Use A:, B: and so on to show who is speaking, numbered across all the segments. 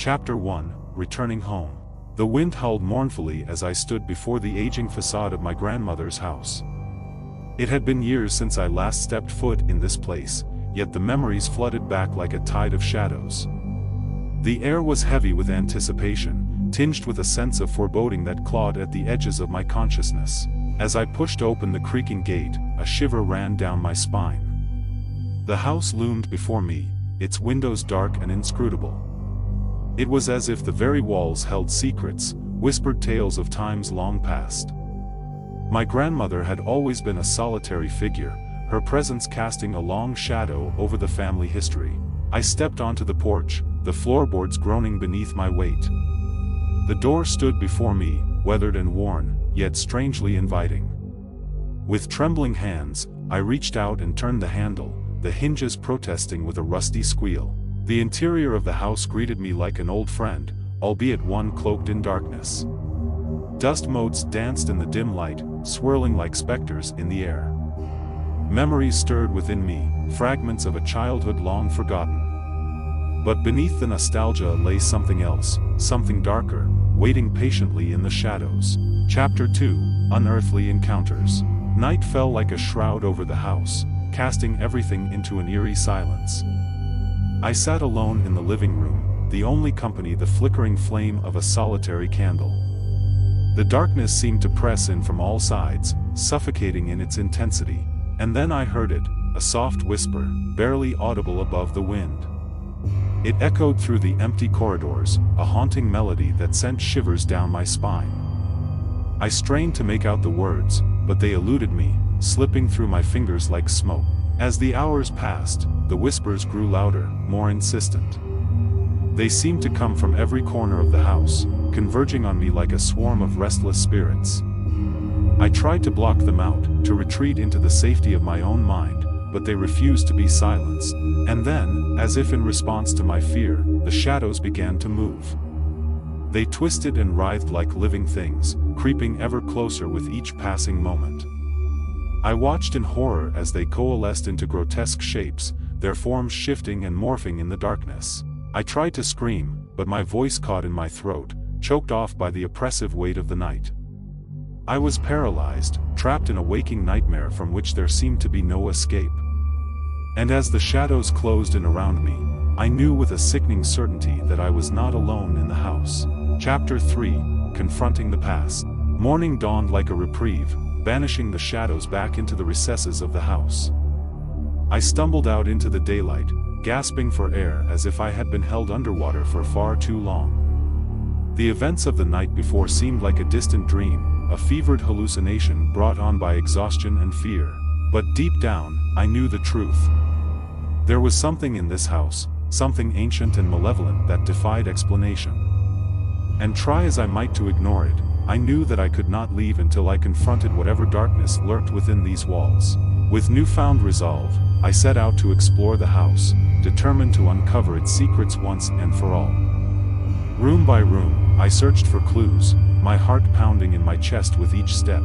A: Chapter 1, Returning Home. The wind howled mournfully as I stood before the aging facade of my grandmother's house. It had been years since I last stepped foot in this place, yet the memories flooded back like a tide of shadows. The air was heavy with anticipation, tinged with a sense of foreboding that clawed at the edges of my consciousness. As I pushed open the creaking gate, a shiver ran down my spine. The house loomed before me, its windows dark and inscrutable. It was as if the very walls held secrets, whispered tales of times long past. My grandmother had always been a solitary figure, her presence casting a long shadow over the family history. I stepped onto the porch, the floorboards groaning beneath my weight. The door stood before me, weathered and worn, yet strangely inviting. With trembling hands, I reached out and turned the handle, the hinges protesting with a rusty squeal. The interior of the house greeted me like an old friend, albeit one cloaked in darkness. Dust motes danced in the dim light, swirling like specters in the air. Memories stirred within me, fragments of a childhood long forgotten. But beneath the nostalgia lay something else, something darker, waiting patiently in the shadows. Chapter 2, Unearthly Encounters. Night fell like a shroud over the house, casting everything into an eerie silence. I sat alone in the living room, the only company the flickering flame of a solitary candle. The darkness seemed to press in from all sides, suffocating in its intensity. And then I heard it, a soft whisper, barely audible above the wind. It echoed through the empty corridors, a haunting melody that sent shivers down my spine. I strained to make out the words, but they eluded me, slipping through my fingers like smoke. As the hours passed, the whispers grew louder, more insistent. They seemed to come from every corner of the house, converging on me like a swarm of restless spirits. I tried to block them out, to retreat into the safety of my own mind, but they refused to be silenced. And then, as if in response to my fear, the shadows began to move. They twisted and writhed like living things, creeping ever closer with each passing moment. I watched in horror as they coalesced into grotesque shapes, their forms shifting and morphing in the darkness. I tried to scream, but my voice caught in my throat, choked off by the oppressive weight of the night. I was paralyzed, trapped in a waking nightmare from which there seemed to be no escape. And as the shadows closed in around me, I knew with a sickening certainty that I was not alone in the house. Chapter 3, Confronting the Past. Morning dawned like a reprieve, banishing the shadows back into the recesses of the house. I stumbled out into the daylight, gasping for air as if I had been held underwater for far too long. The events of the night before seemed like a distant dream, a fevered hallucination brought on by exhaustion and fear. But deep down, I knew the truth. There was something in this house, something ancient and malevolent that defied explanation. And try as I might to ignore it, I knew that I could not leave until I confronted whatever darkness lurked within these walls. With newfound resolve, I set out to explore the house, determined to uncover its secrets once and for all. Room by room, I searched for clues, my heart pounding in my chest with each step.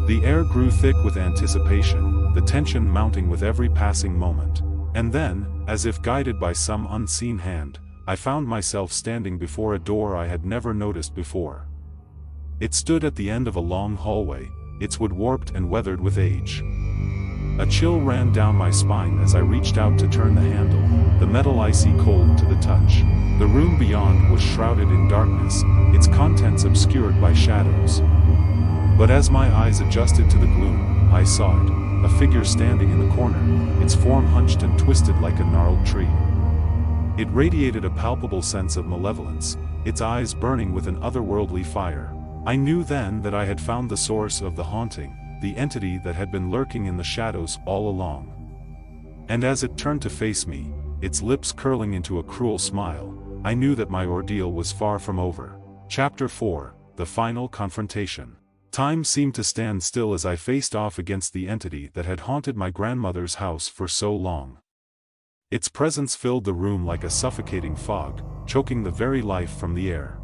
A: The air grew thick with anticipation, the tension mounting with every passing moment. And then, as if guided by some unseen hand, I found myself standing before a door I had never noticed before. It stood at the end of a long hallway, its wood warped and weathered with age. A chill ran down my spine as I reached out to turn the handle, the metal icy cold to the touch. The room beyond was shrouded in darkness, its contents obscured by shadows. But as my eyes adjusted to the gloom, I saw it, a figure standing in the corner, its form hunched and twisted like a gnarled tree. It radiated a palpable sense of malevolence, its eyes burning with an otherworldly fire. I knew then that I had found the source of the haunting, the entity that had been lurking in the shadows all along. And as it turned to face me, its lips curling into a cruel smile, I knew that my ordeal was far from over. Chapter 4, The Final Confrontation. Time seemed to stand still as I faced off against the entity that had haunted my grandmother's house for so long. Its presence filled the room like a suffocating fog, choking the very life from the air.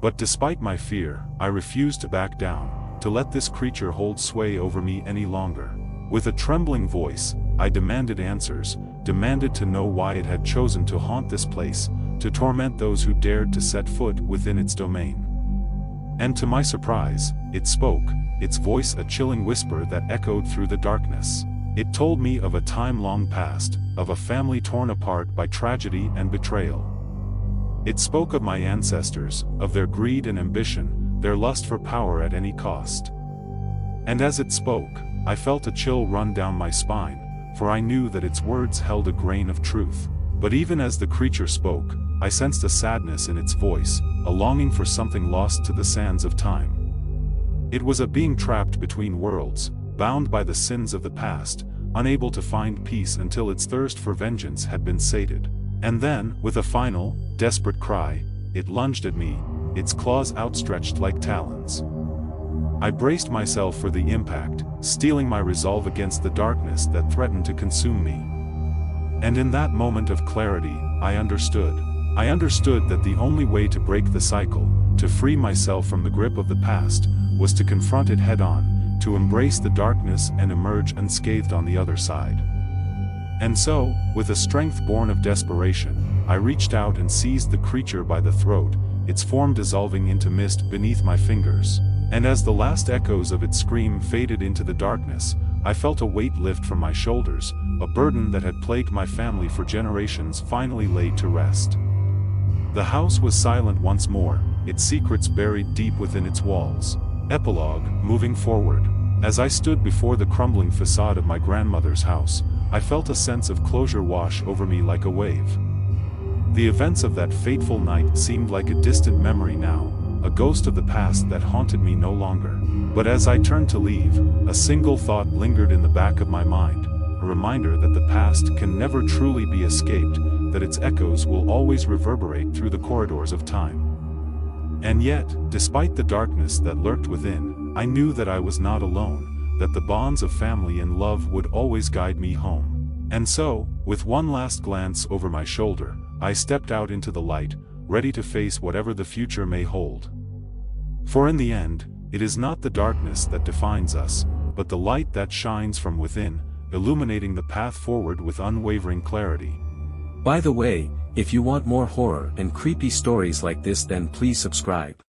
A: But despite my fear, I refused to back down, to let this creature hold sway over me any longer. With a trembling voice, I demanded answers, demanded to know why it had chosen to haunt this place, to torment those who dared to set foot within its domain. And to my surprise, it spoke, its voice a chilling whisper that echoed through the darkness. It told me of a time long past, of a family torn apart by tragedy and betrayal. It spoke of my ancestors, of their greed and ambition, their lust for power at any cost. And as it spoke, I felt a chill run down my spine, for I knew that its words held a grain of truth. But even as the creature spoke, I sensed a sadness in its voice, a longing for something lost to the sands of time. It was a being trapped between worlds, bound by the sins of the past, unable to find peace until its thirst for vengeance had been sated. And then, with a final, desperate cry, it lunged at me, its claws outstretched like talons. I braced myself for the impact, steeling my resolve against the darkness that threatened to consume me. And in that moment of clarity, I understood. I understood that the only way to break the cycle, to free myself from the grip of the past, was to confront it head-on, to embrace the darkness and emerge unscathed on the other side. And so, with a strength born of desperation, I reached out and seized the creature by the throat, its form dissolving into mist beneath my fingers. And as the last echoes of its scream faded into the darkness, I felt a weight lift from my shoulders, a burden that had plagued my family for generations finally laid to rest. The house was silent once more, its secrets buried deep within its walls. Epilogue, moving forward. As I stood before the crumbling facade of my grandmother's house, I felt a sense of closure wash over me like a wave. The events of that fateful night seemed like a distant memory now, a ghost of the past that haunted me no longer. But as I turned to leave, a single thought lingered in the back of my mind, a reminder that the past can never truly be escaped, that its echoes will always reverberate through the corridors of time. And yet, despite the darkness that lurked within, I knew that I was not alone, that the bonds of family and love would always guide me home. And so, with one last glance over my shoulder, I stepped out into the light, ready to face whatever the future may hold. For in the end, it is not the darkness that defines us, but the light that shines from within, illuminating the path forward with unwavering clarity.
B: By the way, if you want more horror and creepy stories like this, then please subscribe.